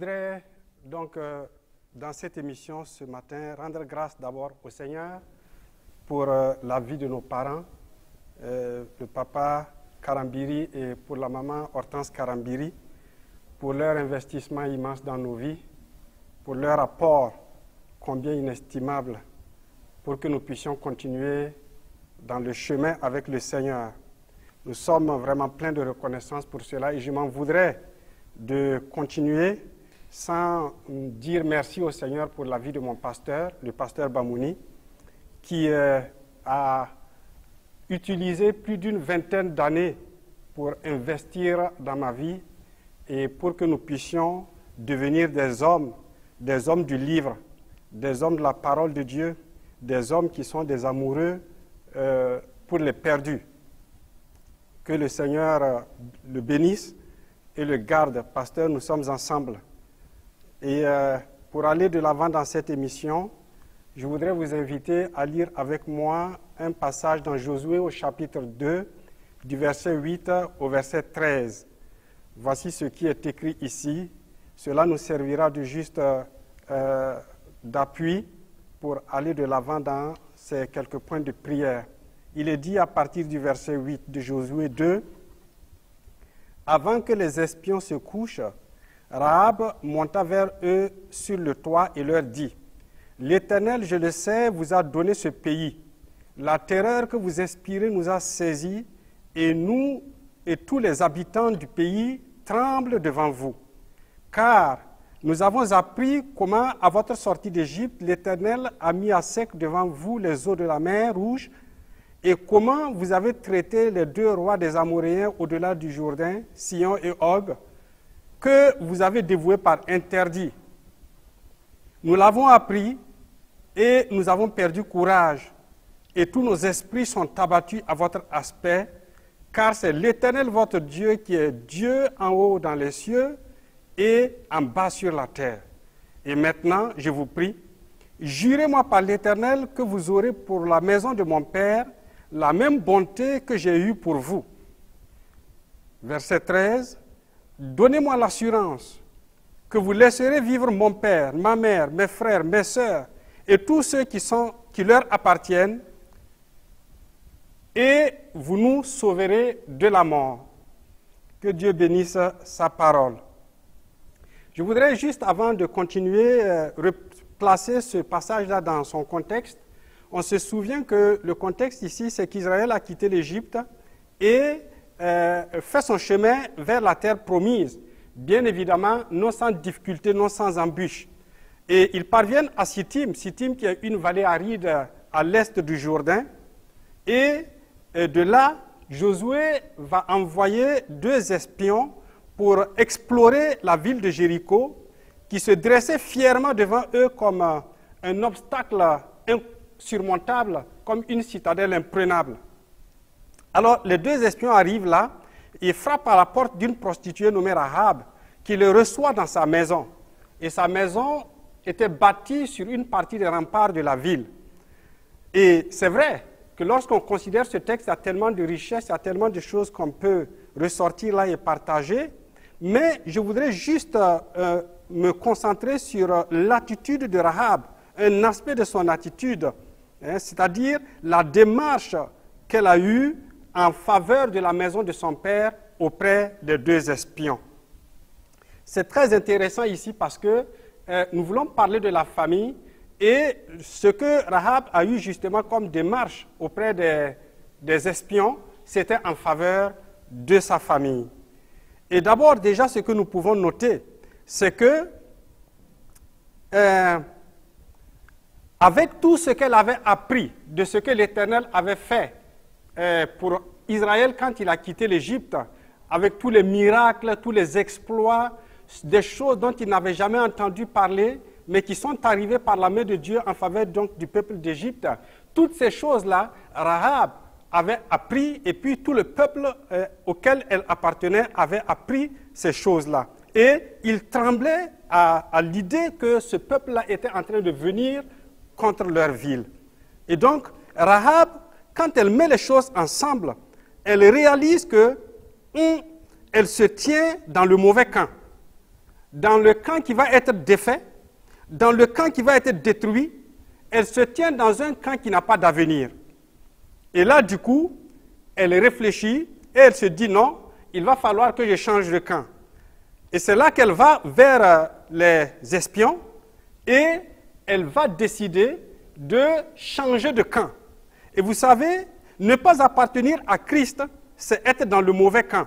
voudrais donc, dans cette émission ce matin, rendre grâce d'abord au Seigneur pour la vie de nos parents, le papa Karambiri et pour la maman Hortense Karambiri, pour leur investissement immense dans nos vies, pour leur apport combien inestimable, pour que nous puissions continuer dans le chemin avec le Seigneur. Nous sommes vraiment pleins de reconnaissance pour cela et je m'en voudrais de continuer sans dire merci au Seigneur pour la vie de mon pasteur, le pasteur Bamouni, qui a utilisé plus d'une vingtaine d'années pour investir dans ma vie et pour que nous puissions devenir des hommes du livre, des hommes de la parole de Dieu, des hommes qui sont des amoureux pour les perdus. Que le Seigneur le bénisse et le garde. Pasteur, nous sommes ensemble. Et pour aller de l'avant dans cette émission, je voudrais vous inviter à lire avec moi un passage dans Josué au chapitre 2, du verset 8 au verset 13. Voici ce qui est écrit ici. Cela nous servira de juste d'appui pour aller de l'avant dans ces quelques points de prière. Il est dit à partir du verset 8 de Josué 2, « Avant que les espions se couchent, Rahab monta vers eux sur le toit et leur dit, « L'Éternel, je le sais, vous a donné ce pays. La terreur que vous inspirez nous a saisis, et nous et tous les habitants du pays tremblent devant vous. Car nous avons appris comment, à votre sortie d'Égypte, l'Éternel a mis à sec devant vous les eaux de la mer Rouge, et comment vous avez traité les deux rois des Amoréens au-delà du Jourdain, Sihon et Og, que vous avez dévoués par interdit. Nous l'avons appris et nous avons perdu courage, et tous nos esprits sont abattus à votre aspect, car c'est l'Éternel votre Dieu qui est Dieu en haut dans les cieux et en bas sur la terre. Et maintenant, je vous prie, jurez-moi par l'Éternel que vous aurez pour la maison de mon Père la même bonté que j'ai eue pour vous. » Verset 13. « Donnez-moi l'assurance que vous laisserez vivre mon père, ma mère, mes frères, mes sœurs et tous ceux qui leur appartiennent, et vous nous sauverez de la mort. » Que Dieu bénisse sa parole. Je voudrais juste, avant de continuer, replacer ce passage-là dans son contexte. On se souvient que le contexte ici, c'est qu'Israël a quitté l'Égypte et fait son chemin vers la terre promise. Bien évidemment, non sans difficulté, non sans embûche. Et ils parviennent à Sittim qui est une vallée aride à l'est du Jourdain. Et de là, Josué va envoyer 2 espions pour explorer la ville de Jéricho, qui se dressait fièrement devant eux comme un obstacle insurmontable, comme une citadelle imprenable. Alors, les 2 espions arrivent là et frappent à la porte d'une prostituée nommée Rahab, qui le reçoit dans sa maison. Et sa maison était bâtie sur une partie des remparts de la ville. Et c'est vrai que lorsqu'on considère ce texte, il y a tellement de richesses, il y a tellement de choses qu'on peut ressortir là et partager, mais je voudrais juste me concentrer sur l'attitude de Rahab, un aspect de son attitude, c'est-à-dire la démarche qu'elle a eue en faveur de la maison de son père auprès des 2 espions. C'est très intéressant ici parce que nous voulons parler de la famille et ce que Rahab a eu justement comme démarche auprès des espions, c'était en faveur de sa famille. Et d'abord, déjà, ce que nous pouvons noter, c'est que avec tout ce qu'elle avait appris de ce que l'Éternel avait fait pour Israël quand il a quitté l'Égypte, avec tous les miracles, tous les exploits, des choses dont il n'avait jamais entendu parler, mais qui sont arrivées par la main de Dieu en faveur donc du peuple d'Égypte. Toutes ces choses-là, Rahab avait appris, et puis tout le peuple auquel elle appartenait avait appris ces choses-là. Et il tremblait à l'idée que ce peuple-là était en train de venir contre leur ville. Et donc, Rahab, quand elle met les choses ensemble, elle réalise que elle se tient dans le mauvais camp. dans le camp qui va être défait, dans le camp qui va être détruit, elle se tient dans un camp qui n'a pas d'avenir. Et là, du coup, elle réfléchit et elle se dit non, il va falloir que je change de camp. Et c'est là qu'elle va vers les espions et elle va décider de changer de camp. Et vous savez, ne pas appartenir à Christ, c'est être dans le mauvais camp.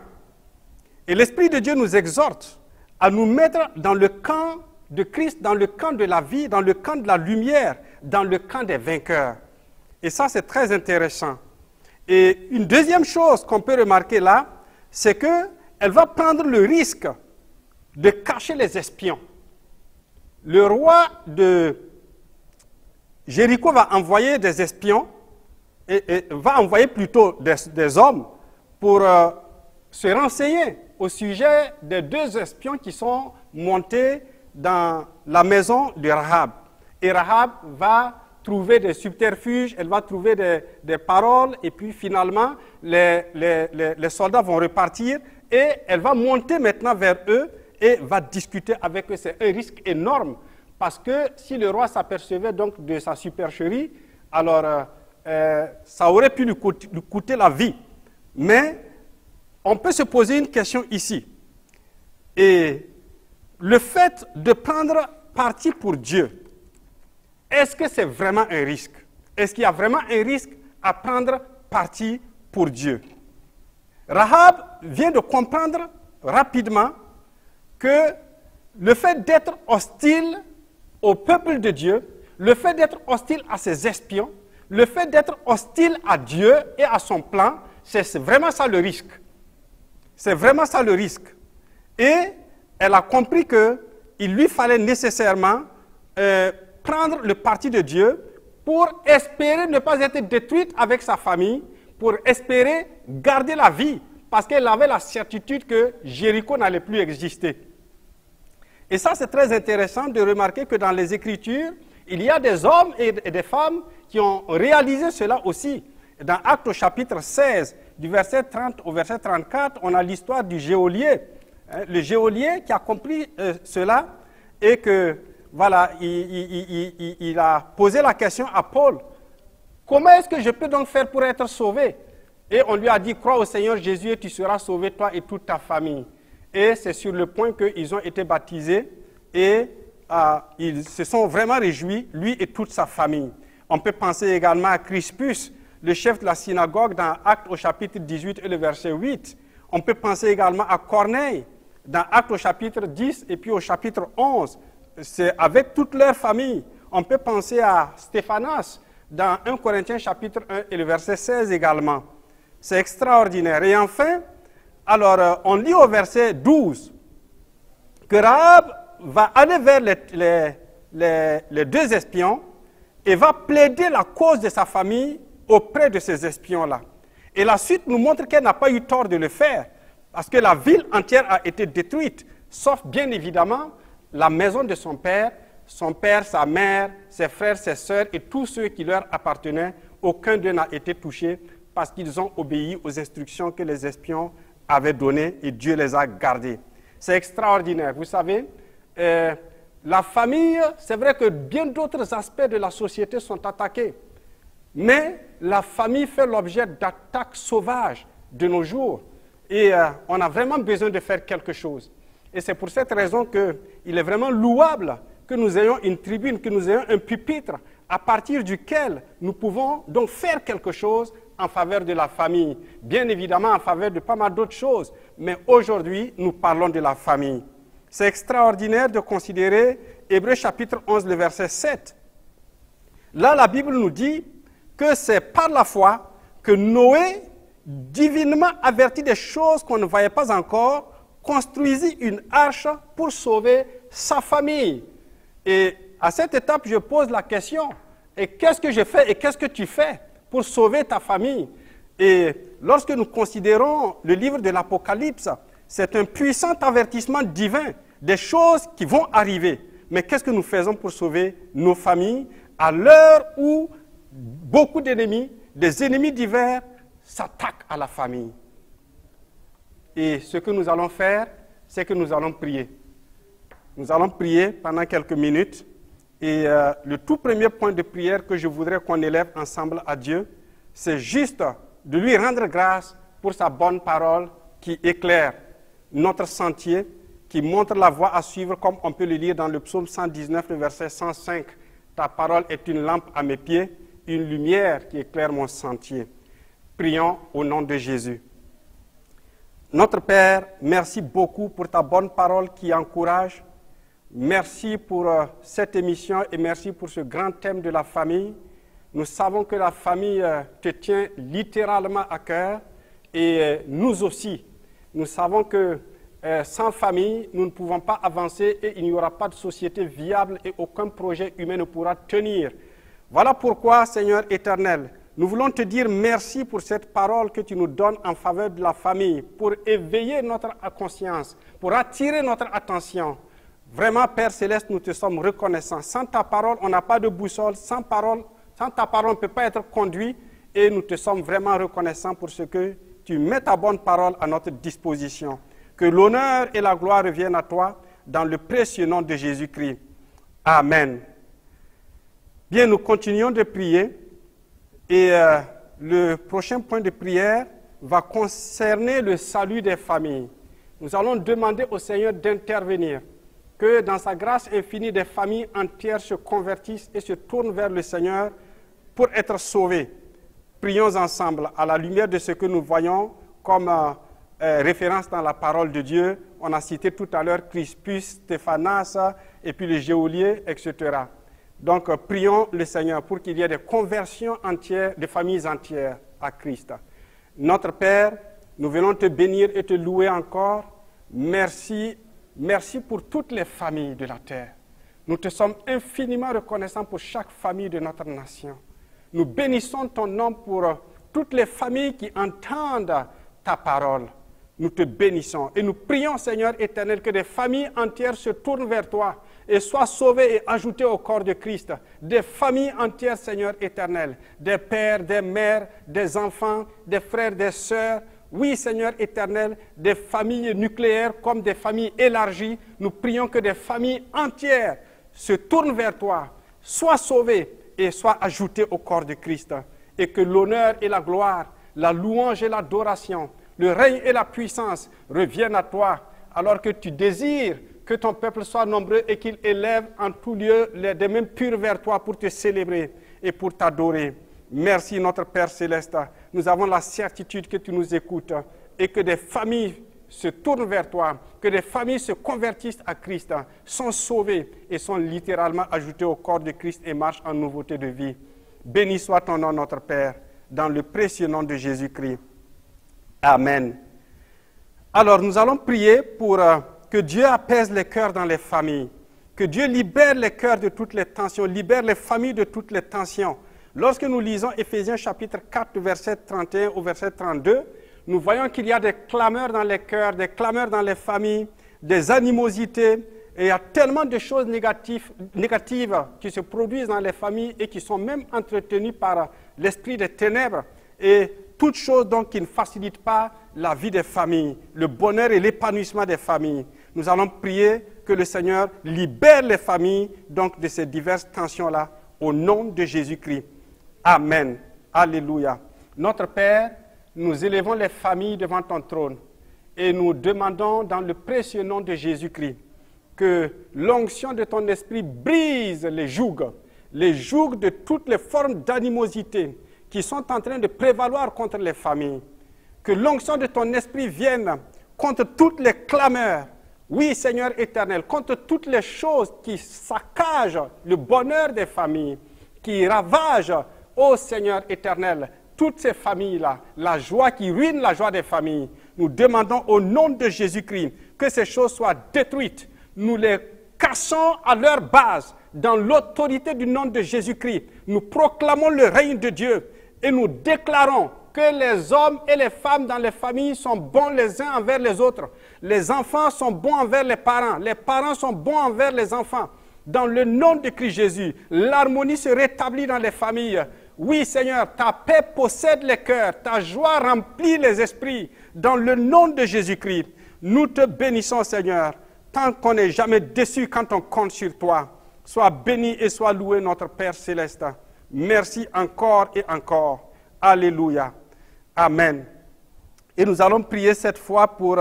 Et l'Esprit de Dieu nous exhorte à nous mettre dans le camp de Christ, dans le camp de la vie, dans le camp de la lumière, dans le camp des vainqueurs. Et ça, c'est très intéressant. Et une deuxième chose qu'on peut remarquer là, c'est qu'elle va prendre le risque de cacher les espions. Le roi de Jéricho va envoyer des espions, et va envoyer plutôt des hommes pour se renseigner au sujet des 2 espions qui sont montés dans la maison de Rahab. Et Rahab va trouver des subterfuges, elle va trouver des paroles, et puis finalement, les soldats vont repartir, et elle va monter maintenant vers eux, et va discuter avec eux. C'est un risque énorme, parce que si le roi s'apercevait donc de sa supercherie, alors ça aurait pu lui coûter la vie. Mais on peut se poser une question ici. Et le fait de prendre parti pour Dieu, est-ce que c'est vraiment un risque? Est-ce qu'il y a vraiment un risque à prendre parti pour Dieu? Rahab vient de comprendre rapidement que le fait d'être hostile au peuple de Dieu, le fait d'être hostile à ses espions, le fait d'être hostile à Dieu et à son plan, c'est vraiment ça le risque. C'est vraiment ça le risque. Et elle a compris qu'il lui fallait nécessairement prendre le parti de Dieu pour espérer ne pas être détruite avec sa famille, pour espérer garder la vie, parce qu'elle avait la certitude que Jéricho n'allait plus exister. Et ça, c'est très intéressant de remarquer que dans les Écritures, il y a des hommes et des femmes qui ont réalisé cela aussi. Dans Actes au chapitre 16, du verset 30 au verset 34, on a l'histoire du geôlier. Le geôlier qui a compris cela et que, voilà, il a posé la question à Paul. Comment est-ce que je peux donc faire pour être sauvé? Et on lui a dit, crois au Seigneur Jésus et tu seras sauvé, toi et toute ta famille. Et c'est sur le point qu'ils ont été baptisés et ils se sont vraiment réjouis, lui et toute sa famille. On peut penser également à Crispus, le chef de la synagogue dans Actes au chapitre 18 et le verset 8. On peut penser également à Corneille, dans Actes au chapitre 10 et puis au chapitre 11. C'est avec toute leur famille. On peut penser à Stéphanas, dans 1 Corinthiens chapitre 1 et le verset 16 également. C'est extraordinaire. Et enfin, alors on lit au verset 12 que Rahab va aller vers les 2 espions et va plaider la cause de sa famille auprès de ces espions-là. Et la suite nous montre qu'elle n'a pas eu tort de le faire, parce que la ville entière a été détruite, sauf bien évidemment la maison de son père, sa mère, ses frères, ses sœurs et tous ceux qui leur appartenaient. Aucun d'eux n'a été touché parce qu'ils ont obéi aux instructions que les espions avaient données et Dieu les a gardés. C'est extraordinaire. Vous savez, la famille, c'est vrai que bien d'autres aspects de la société sont attaqués, mais la famille fait l'objet d'attaques sauvages de nos jours et on a vraiment besoin de faire quelque chose. Et c'est pour cette raison qu'il est vraiment louable que nous ayons une tribune, que nous ayons un pupitre à partir duquel nous pouvons donc faire quelque chose en faveur de la famille. Bien évidemment en faveur de pas mal d'autres choses, mais aujourd'hui nous parlons de la famille. C'est extraordinaire de considérer Hébreux chapitre 11, le verset 7. Là, la Bible nous dit que c'est par la foi que Noé, divinement averti des choses qu'on ne voyait pas encore, construisit une arche pour sauver sa famille. Et à cette étape, je pose la question, et qu'est-ce que je fais et qu'est-ce que tu fais pour sauver ta famille? Et lorsque nous considérons le livre de l'Apocalypse, c'est un puissant avertissement divin des choses qui vont arriver. Mais qu'est-ce que nous faisons pour sauver nos familles à l'heure où beaucoup d'ennemis, des ennemis divers, s'attaquent à la famille? Et ce que nous allons faire, c'est que nous allons prier. Nous allons prier pendant quelques minutes. Et le tout premier point de prière que je voudrais qu'on élève ensemble à Dieu, c'est juste de lui rendre grâce pour sa bonne parole qui éclaire notre sentier, qui montre la voie à suivre, comme on peut le lire dans le psaume 119, le verset 105. Ta parole est une lampe à mes pieds, une lumière qui éclaire mon sentier. Prions au nom de Jésus. Notre Père, merci beaucoup pour ta bonne parole qui encourage. Merci pour cette émission et merci pour ce grand thème de la famille. Nous savons que la famille te tient littéralement à cœur et nous aussi. Nous savons que sans famille, nous ne pouvons pas avancer et il n'y aura pas de société viable et aucun projet humain ne pourra tenir. Voilà pourquoi, Seigneur éternel, nous voulons te dire merci pour cette parole que tu nous donnes en faveur de la famille, pour éveiller notre conscience, pour attirer notre attention. Vraiment, Père Céleste, nous te sommes reconnaissants. Sans ta parole, on n'a pas de boussole. Sans ta parole, on ne peut pas être conduit. Et nous te sommes vraiment reconnaissants pour ce que tu mets ta bonne parole à notre disposition. Que l'honneur et la gloire reviennent à toi dans le précieux nom de Jésus-Christ. Amen. Bien, nous continuons de prier. Et le prochain point de prière va concerner le salut des familles. Nous allons demander au Seigneur d'intervenir. Que dans sa grâce infinie, des familles entières se convertissent et se tournent vers le Seigneur pour être sauvées. Prions ensemble à la lumière de ce que nous voyons comme référence dans la parole de Dieu. On a cité tout à l'heure Crispus, Stéphanas, et puis les geôliers, etc. Donc prions le Seigneur pour qu'il y ait des conversions entières, des familles entières à Christ. Notre Père, nous venons te bénir et te louer encore. Merci. Merci pour toutes les familles de la terre. Nous te sommes infiniment reconnaissants pour chaque famille de notre nation. Nous bénissons ton nom pour toutes les familles qui entendent ta parole. Nous te bénissons et nous prions, Seigneur éternel, que des familles entières se tournent vers toi et soient sauvées et ajoutées au corps de Christ. Des familles entières, Seigneur éternel, des pères, des mères, des enfants, des frères, des sœurs. Oui, Seigneur éternel, des familles nucléaires comme des familles élargies, nous prions que des familles entières se tournent vers toi, soient sauvées et soient ajoutées au corps de Christ. Et que l'honneur et la gloire, la louange et l'adoration, le règne et la puissance reviennent à toi, alors que tu désires que ton peuple soit nombreux et qu'il élève en tout lieu des mains pures vers toi pour te célébrer et pour t'adorer. Merci notre Père Céleste. Nous avons la certitude que tu nous écoutes et que des familles se tournent vers toi, que des familles se convertissent à Christ, sont sauvées et sont littéralement ajoutées au corps de Christ et marchent en nouveauté de vie. Béni soit ton nom notre Père, dans le précieux nom de Jésus-Christ. Amen. Alors nous allons prier pour que Dieu apaise les cœurs dans les familles, que Dieu libère les cœurs de toutes les tensions, libère les familles de toutes les tensions. Lorsque nous lisons Éphésiens chapitre 4, verset 31 au verset 32, nous voyons qu'il y a des clameurs dans les cœurs, des clameurs dans les familles, des animosités, et il y a tellement de choses négatives qui se produisent dans les familles et qui sont même entretenues par l'esprit des ténèbres, et toutes choses donc qui ne facilitent pas la vie des familles, le bonheur et l'épanouissement des familles. Nous allons prier que le Seigneur libère les familles donc de ces diverses tensions-là, au nom de Jésus-Christ. Amen. Alléluia. Notre Père, nous élevons les familles devant ton trône et nous demandons dans le précieux nom de Jésus-Christ que l'onction de ton esprit brise les jougs de toutes les formes d'animosité qui sont en train de prévaloir contre les familles. Que l'onction de ton esprit vienne contre toutes les clameurs. Oui, Seigneur éternel, contre toutes les choses qui saccagent le bonheur des familles, qui ravagent, ô Seigneur éternel, toutes ces familles-là, la joie qui ruine la joie des familles. Nous demandons au nom de Jésus-Christ que ces choses soient détruites. Nous les cassons à leur base, dans l'autorité du nom de Jésus-Christ. Nous proclamons le règne de Dieu et nous déclarons que les hommes et les femmes dans les familles sont bons les uns envers les autres. Les enfants sont bons envers les parents sont bons envers les enfants. Dans le nom de Christ Jésus, l'harmonie se rétablit dans les familles. Oui Seigneur, ta paix possède les cœurs, ta joie remplit les esprits. Dans le nom de Jésus-Christ, nous te bénissons Seigneur tant qu'on n'est jamais déçu quand on compte sur toi. Sois béni et sois loué notre Père céleste. Merci encore et encore. Alléluia. Amen. Et nous allons prier cette fois pour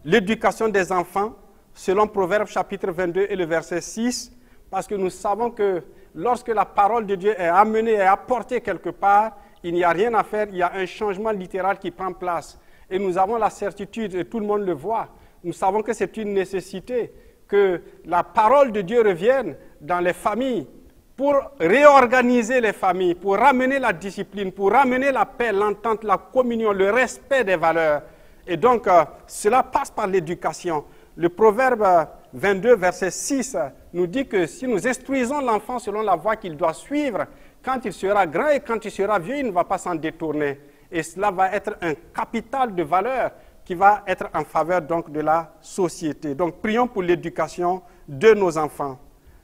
l'éducation des enfants, selon Proverbes chapitre 22 et le verset 6, parce que nous savons que lorsque la parole de Dieu est amenée et apportée quelque part, il n'y a rien à faire, il y a un changement littéral qui prend place. Et nous avons la certitude, et tout le monde le voit, nous savons que c'est une nécessité, que la parole de Dieu revienne dans les familles, pour réorganiser les familles, pour ramener la discipline, pour ramener la paix, l'entente, la communion, le respect des valeurs. Et donc, cela passe par l'éducation. Le Proverbe 22, verset 6, nous dit que si nous instruisons l'enfant selon la voie qu'il doit suivre, quand il sera grand et quand il sera vieux, il ne va pas s'en détourner. Et cela va être un capital de valeur qui va être en faveur donc de la société. Donc, prions pour l'éducation de nos enfants.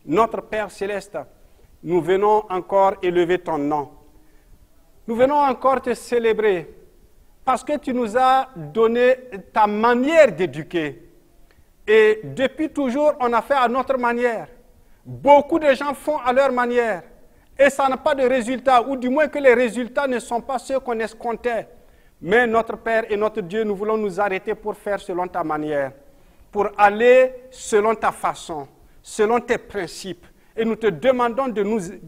Notre Père céleste, nous venons encore élever ton nom. Nous venons encore te célébrer parce que tu nous as donné ta manière d'éduquer. Et depuis toujours, on a fait à notre manière. Beaucoup de gens font à leur manière. Et ça n'a pas de résultat, ou du moins que les résultats ne sont pas ceux qu'on escomptait. Mais notre Père et notre Dieu, nous voulons nous arrêter pour faire selon ta manière, pour aller selon ta façon, selon tes principes. Et nous te demandons de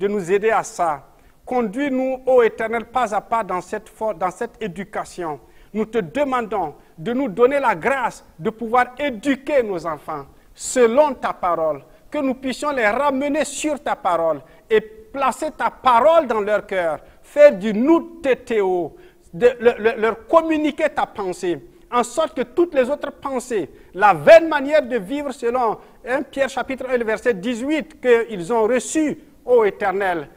nous aider à ça. Conduis-nous, ô Éternel, pas à pas dans cette éducation. Nous te demandons de nous donner la grâce de pouvoir éduquer nos enfants selon ta parole, que nous puissions les ramener sur ta parole et placer ta parole dans leur cœur, faire du nous tétéo, leur communiquer ta pensée, en sorte que toutes les autres pensées, la vaine manière de vivre selon 1 Pierre chapitre 1, verset 18, qu'ils ont reçu, ô Éternel,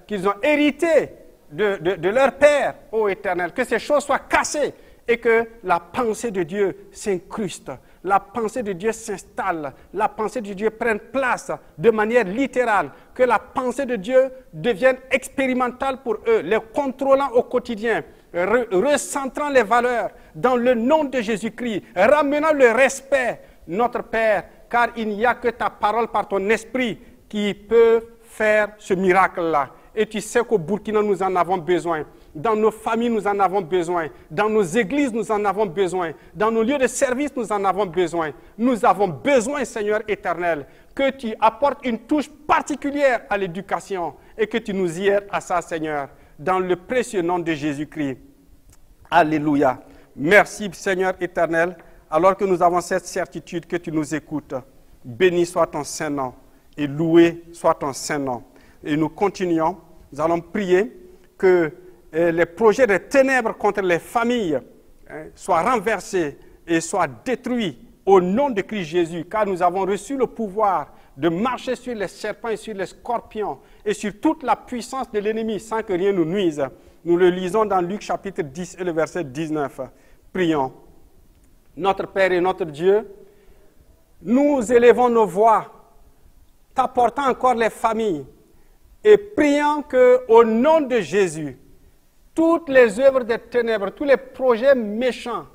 qu'ils ont hérité de leur Père, ô Éternel, que ces choses soient cassées et que la pensée de Dieu s'incruste, la pensée de Dieu s'installe, la pensée de Dieu prenne place de manière littérale, que la pensée de Dieu devienne expérimentale pour eux, les contrôlant au quotidien, recentrant les valeurs dans le nom de Jésus-Christ, ramenant le respect, notre Père, car il n'y a que ta parole par ton esprit qui peut faire ce miracle-là. Et tu sais qu'au Burkina, nous en avons besoin. Dans nos familles, nous en avons besoin. Dans nos églises, nous en avons besoin. Dans nos lieux de service, nous en avons besoin. Nous avons besoin, Seigneur éternel, que tu apportes une touche particulière à l'éducation et que tu nous y aides à ça, Seigneur, dans le précieux nom de Jésus-Christ. Alléluia. Merci, Seigneur éternel, alors que nous avons cette certitude que tu nous écoutes. Béni soit ton saint nom et loué soit ton saint nom. Et nous continuons, nous allons prier que les projets de ténèbres contre les familles soient renversés et soient détruits au nom de Christ Jésus, car nous avons reçu le pouvoir de marcher sur les serpents et sur les scorpions et sur toute la puissance de l'ennemi sans que rien nous nuise. Nous le lisons dans Luc chapitre 10 et le verset 19. Prions. Notre Père et notre Dieu, nous élevons nos voix, t'apportant encore les familles et priant qu'au nom de Jésus, toutes les œuvres des ténèbres, tous les projets méchants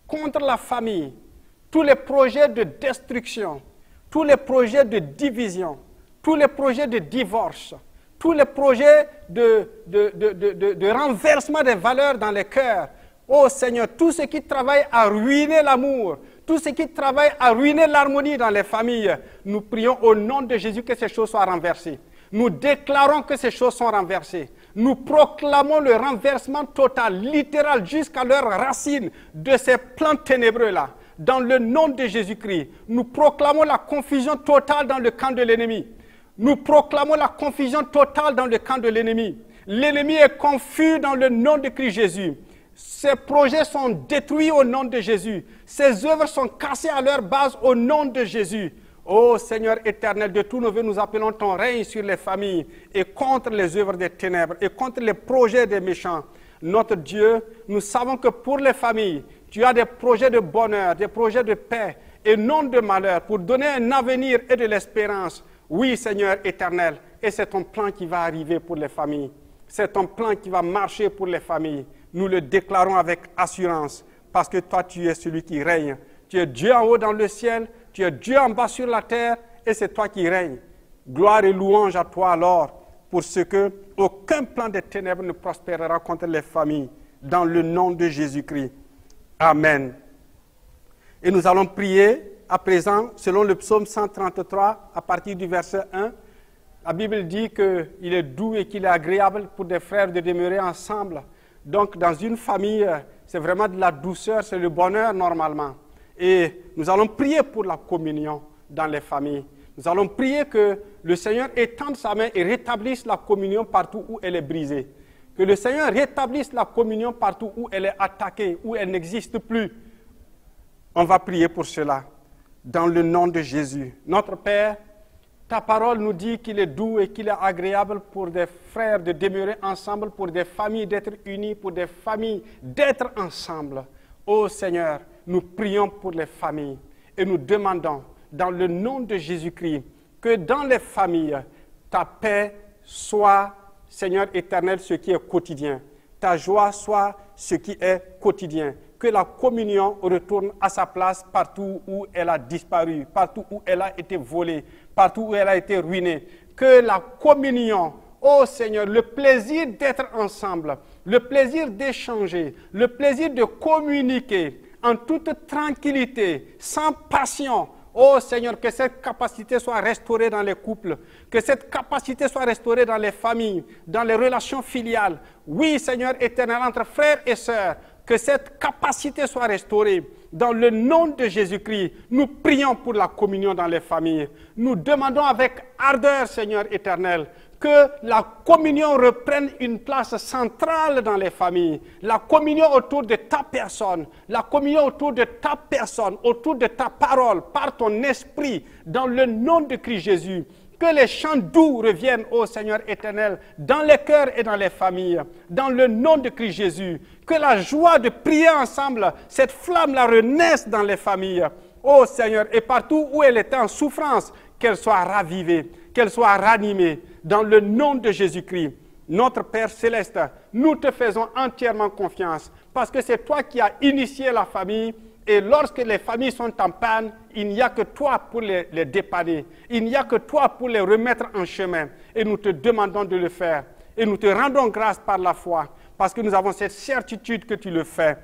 contre la famille, tous les projets de destruction, tous les projets de division, tous les projets de divorce, tous les projets de renversement des valeurs dans les cœurs. Oh Seigneur, tout ce qui travaille à ruiner l'amour, tout ce qui travaille à ruiner l'harmonie dans les familles, nous prions au nom de Jésus que ces choses soient renversées. Nous déclarons que ces choses sont renversées. Nous proclamons le renversement total, littéral, jusqu'à leurs racines de ces plans ténébreux-là. Dans le nom de Jésus-Christ, nous proclamons la confusion totale dans le camp de l'ennemi. Nous proclamons la confusion totale dans le camp de l'ennemi. L'ennemi est confus dans le nom de Christ Jésus. Ces projets sont détruits au nom de Jésus. Ces œuvres sont cassées à leur base au nom de Jésus. Ô Seigneur éternel, de tous nos vœux, nous appelons ton règne sur les familles et contre les œuvres des ténèbres et contre les projets des méchants. Notre Dieu, nous savons que pour les familles, tu as des projets de bonheur, des projets de paix et non de malheur pour donner un avenir et de l'espérance. Oui, Seigneur éternel, et c'est ton plan qui va arriver pour les familles. C'est ton plan qui va marcher pour les familles. Nous le déclarons avec assurance parce que toi, tu es celui qui règne. Tu es Dieu en haut dans le ciel, Tu es Dieu en bas sur la terre et c'est toi qui règnes. Gloire et louange à toi alors, pour ce que aucun plan des ténèbres ne prospérera contre les familles, dans le nom de Jésus-Christ. Amen. Et nous allons prier à présent, selon le psaume 133, à partir du verset 1. La Bible dit qu'il est doux et qu'il est agréable pour des frères de demeurer ensemble. Donc, dans une famille, c'est vraiment de la douceur, c'est le bonheur normalement. Et nous allons prier pour la communion dans les familles. Nous allons prier que le Seigneur étende sa main et rétablisse la communion partout où elle est brisée. Que le Seigneur rétablisse la communion partout où elle est attaquée, où elle n'existe plus. On va prier pour cela, dans le nom de Jésus. Notre Père, ta parole nous dit qu'il est doux et qu'il est agréable pour des frères de demeurer ensemble, pour des familles d'être unies, pour des familles d'être ensemble. Ô Seigneur, nous prions pour les familles et nous demandons, dans le nom de Jésus-Christ, que dans les familles, ta paix soit, Seigneur éternel, ce qui est quotidien. Ta joie soit ce qui est quotidien. Que la communion retourne à sa place partout où elle a disparu, partout où elle a été volée, partout où elle a été ruinée. Que la communion, ô Seigneur, le plaisir d'être ensemble, le plaisir d'échanger, le plaisir de communiquer en toute tranquillité, sans passion. Oh Seigneur, que cette capacité soit restaurée dans les couples, que cette capacité soit restaurée dans les familles, dans les relations filiales. Oui, Seigneur éternel, entre frères et sœurs, que cette capacité soit restaurée. Dans le nom de Jésus-Christ, nous prions pour la communion dans les familles. Nous demandons avec ardeur, Seigneur éternel, que la communion reprenne une place centrale dans les familles. La communion autour de ta personne, la communion autour de ta personne, autour de ta parole, par ton esprit, dans le nom de Christ Jésus. Que les chants doux reviennent, ô Seigneur éternel, dans les cœurs et dans les familles, dans le nom de Christ Jésus. Que la joie de prier ensemble, cette flamme-là renaisse dans les familles, ô Seigneur, et partout où elle était en souffrance, qu'elle soit ravivée, qu'elle soit ranimée, dans le nom de Jésus-Christ. Notre Père Céleste, nous te faisons entièrement confiance, parce que c'est toi qui as initié la famille. Et lorsque les familles sont en panne, il n'y a que toi pour les dépanner. Il n'y a que toi pour les remettre en chemin. Et nous te demandons de le faire. Et nous te rendons grâce par la foi, parce que nous avons cette certitude que tu le fais.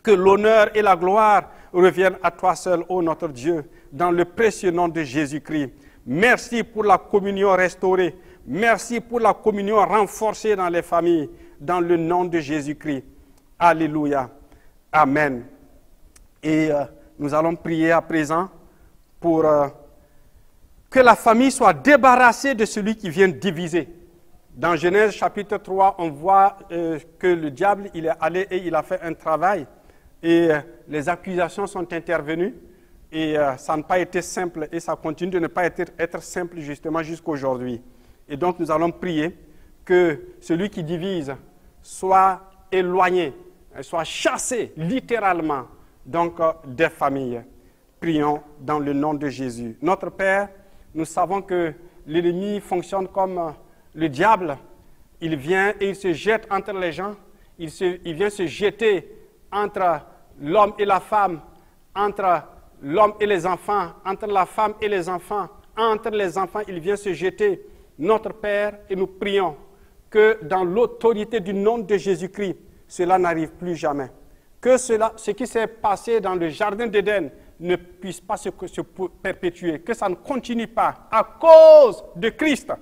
Que l'honneur et la gloire reviennent à toi seul, ô notre Dieu, dans le précieux nom de Jésus-Christ. Merci pour la communion restaurée. Merci pour la communion renforcée dans les familles, dans le nom de Jésus-Christ. Alléluia. Amen. Et nous allons prier à présent pour que la famille soit débarrassée de celui qui vient diviser. Dans Genèse chapitre 3, on voit que le diable il est allé et il a fait un travail. Et les accusations sont intervenues. Et ça n'a pas été simple. Et ça continue de ne pas être simple justement jusqu'aujourd'hui. Et donc nous allons prier que celui qui divise soit éloigné, soit chassé littéralement. Donc, des familles. Prions dans le nom de Jésus. Notre Père, nous savons que l'ennemi fonctionne comme le diable. Il vient et il se jette entre les gens. Il vient se jeter entre l'homme et la femme, entre l'homme et les enfants, entre la femme et les enfants. Entre les enfants, il vient se jeter. Notre Père, et nous prions que dans l'autorité du nom de Jésus-Christ, cela n'arrive plus jamais. Que ce qui s'est passé dans le jardin d'Éden ne puisse pas se perpétuer, que ça ne continue pas à cause de Christ,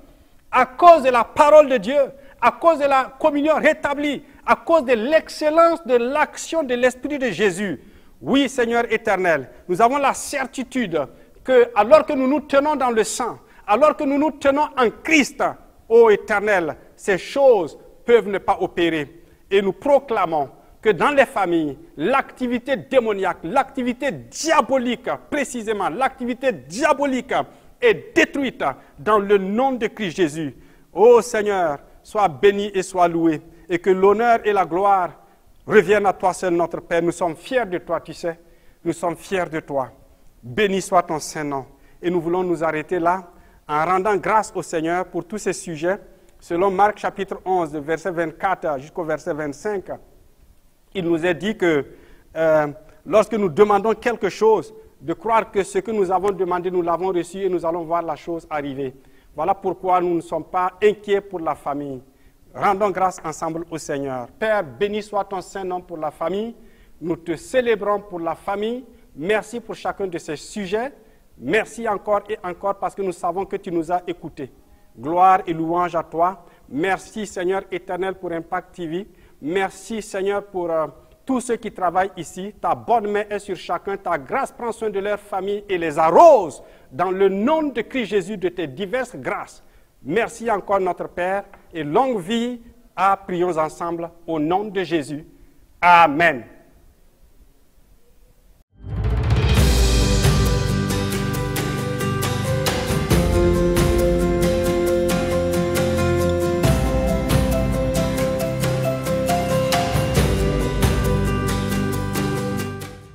à cause de la parole de Dieu, à cause de la communion rétablie, à cause de l'excellence de l'action de l'Esprit de Jésus. Oui, Seigneur éternel, nous avons la certitude que alors que nous nous tenons dans le sang, alors que nous nous tenons en Christ, ô Éternel, ces choses peuvent ne pas opérer. Et nous proclamons que dans les familles, l'activité démoniaque, l'activité diabolique, précisément, l'activité diabolique est détruite dans le nom de Christ Jésus. Ô Seigneur, sois béni et sois loué, et que l'honneur et la gloire reviennent à toi seul, notre Père. Nous sommes fiers de toi, tu sais. Nous sommes fiers de toi. Béni soit ton Saint-Nom. Et nous voulons nous arrêter là, en rendant grâce au Seigneur pour tous ces sujets. Selon Marc chapitre 11, verset 24 jusqu'au verset 25, il nous est dit que lorsque nous demandons quelque chose, de croire que ce que nous avons demandé, nous l'avons reçu et nous allons voir la chose arriver. Voilà pourquoi nous ne sommes pas inquiets pour la famille. Rendons grâce ensemble au Seigneur. Père, béni soit ton Saint-Nom pour la famille. Nous te célébrons pour la famille. Merci pour chacun de ces sujets. Merci encore et encore parce que nous savons que tu nous as écoutés. Gloire et louange à toi. Merci Seigneur éternel pour Impact TV. Merci Seigneur pour tous ceux qui travaillent ici. Ta bonne main est sur chacun. Ta grâce prend soin de leur famille et les arrose dans le nom de Christ Jésus de tes diverses grâces. Merci encore notre Père et longue vie. Prions ensemble au nom de Jésus. Amen.